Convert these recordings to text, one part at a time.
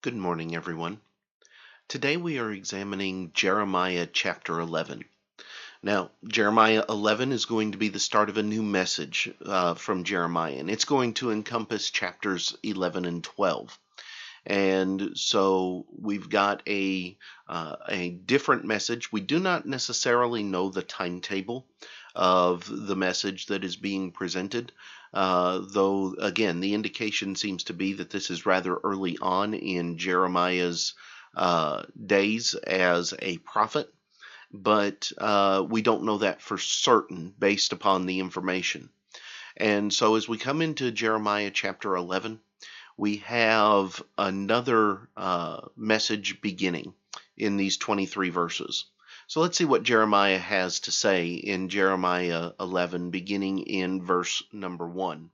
Good morning, everyone. Today we are examining Jeremiah chapter 11. Now, Jeremiah 11 is going to be the start of a new message from Jeremiah, and it's going to encompass chapters 11 and 12. And so we've got a different message. We do not necessarily know the timetable of the message that is being presented, though, again, the indication seems to be that this is rather early on in Jeremiah's days as a prophet, but we don't know that for certain based upon the information. And so as we come into Jeremiah chapter 11, we have another message beginning in these 23 verses. So let's see what Jeremiah has to say in Jeremiah 11, beginning in verse number 1,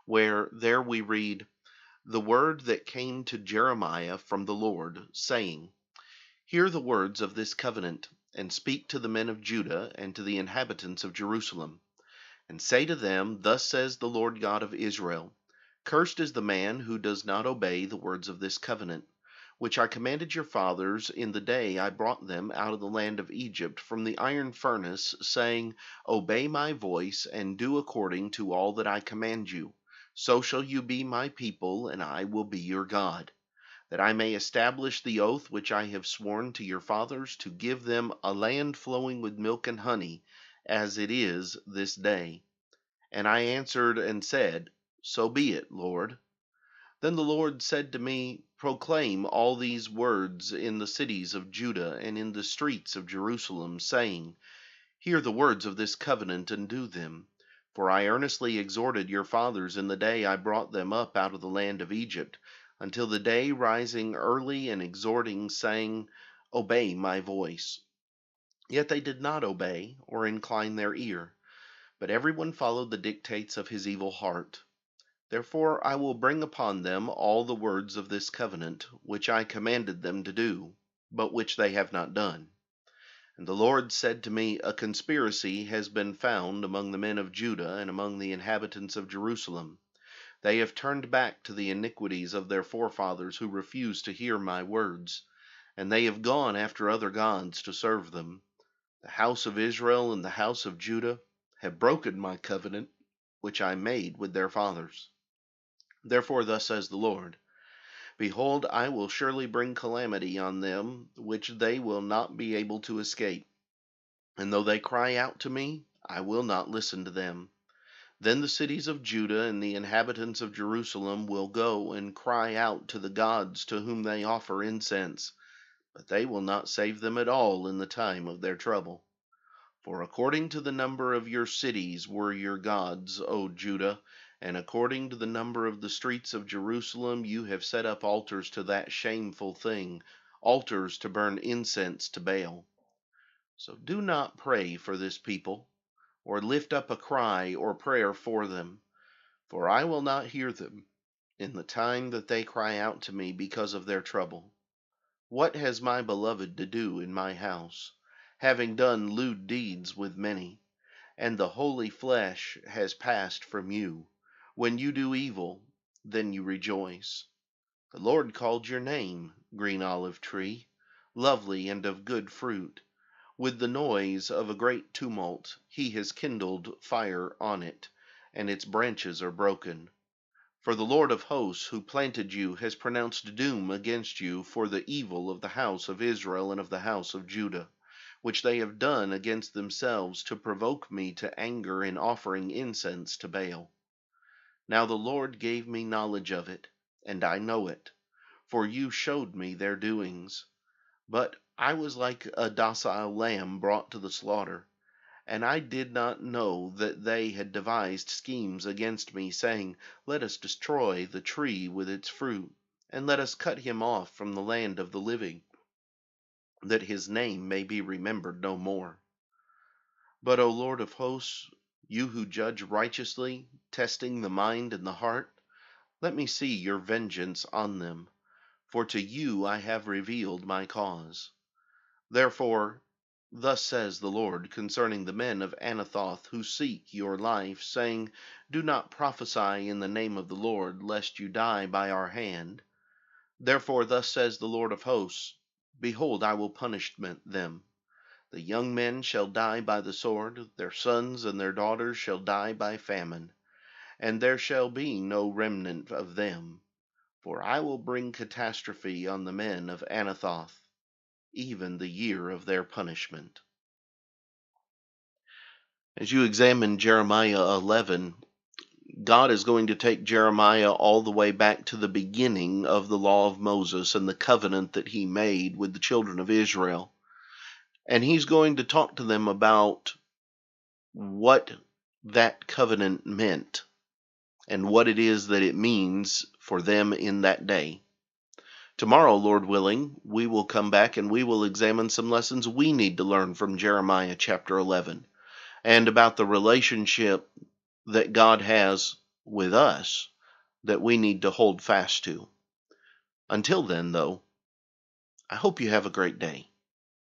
where there we read, "The word that came to Jeremiah from the Lord, saying, Hear the words of this covenant, and speak to the men of Judah and to the inhabitants of Jerusalem, and say to them, Thus says the Lord God of Israel, Cursed is the man who does not obey the words of this covenant, which I commanded your fathers in the day I brought them out of the land of Egypt from the iron furnace, saying, Obey my voice, and do according to all that I command you. So shall you be my people, and I will be your God, that I may establish the oath which I have sworn to your fathers, to give them a land flowing with milk and honey, as it is this day. And I answered and said, So be it, Lord. Then the Lord said to me, Proclaim all these words in the cities of Judah and in the streets of Jerusalem, saying, Hear the words of this covenant and do them. For I earnestly exhorted your fathers in the day I brought them up out of the land of Egypt, until the day rising early and exhorting, saying, Obey my voice. Yet they did not obey or incline their ear, but everyone followed the dictates of his evil heart. Therefore I will bring upon them all the words of this covenant, which I commanded them to do, but which they have not done. And the Lord said to me, A conspiracy has been found among the men of Judah and among the inhabitants of Jerusalem. They have turned back to the iniquities of their forefathers who refused to hear my words, and they have gone after other gods to serve them. The house of Israel and the house of Judah have broken my covenant, which I made with their fathers. Therefore thus says the Lord, Behold, I will surely bring calamity on them, which they will not be able to escape. And though they cry out to me, I will not listen to them. Then the cities of Judah and the inhabitants of Jerusalem will go and cry out to the gods to whom they offer incense, but they will not save them at all in the time of their trouble. For according to the number of your cities were your gods, O Judah, and according to the number of the streets of Jerusalem you have set up altars to that shameful thing, altars to burn incense to Baal. So do not pray for this people, or lift up a cry or prayer for them, for I will not hear them in the time that they cry out to me because of their trouble. What has my beloved to do in my house, having done lewd deeds with many? And the holy flesh has passed from you. When you do evil, then you rejoice. The Lord called your name, green olive tree, lovely and of good fruit. With the noise of a great tumult, he has kindled fire on it, and its branches are broken. For the Lord of hosts, who planted you, has pronounced doom against you for the evil of the house of Israel and of the house of Judah, which they have done against themselves to provoke me to anger in offering incense to Baal. Now the Lord gave me knowledge of it, and I know it, for you showed me their doings. But I was like a docile lamb brought to the slaughter, and I did not know that they had devised schemes against me, saying, Let us destroy the tree with its fruit, and let us cut him off from the land of the living, that his name may be remembered no more. But, O Lord of hosts, you who judge righteously, testing the mind and the heart, let me see your vengeance on them, for to you I have revealed my cause. Therefore, thus says the Lord concerning the men of Anathoth who seek your life, saying, Do not prophesy in the name of the Lord, lest you die by our hand. Therefore thus says the Lord of hosts, Behold, I will punish them. The young men shall die by the sword, their sons and their daughters shall die by famine, and there shall be no remnant of them. For I will bring catastrophe on the men of Anathoth, even the year of their punishment. As you examine Jeremiah 11, God is going to take Jeremiah all the way back to the beginning of the law of Moses and the covenant that he made with the children of Israel. And he's going to talk to them about what that covenant meant and what it is that it means for them in that day. Tomorrow, Lord willing, we will come back and we will examine some lessons we need to learn from Jeremiah chapter 11 and about the relationship that God has with us that we need to hold fast to. Until then, though, I hope you have a great day.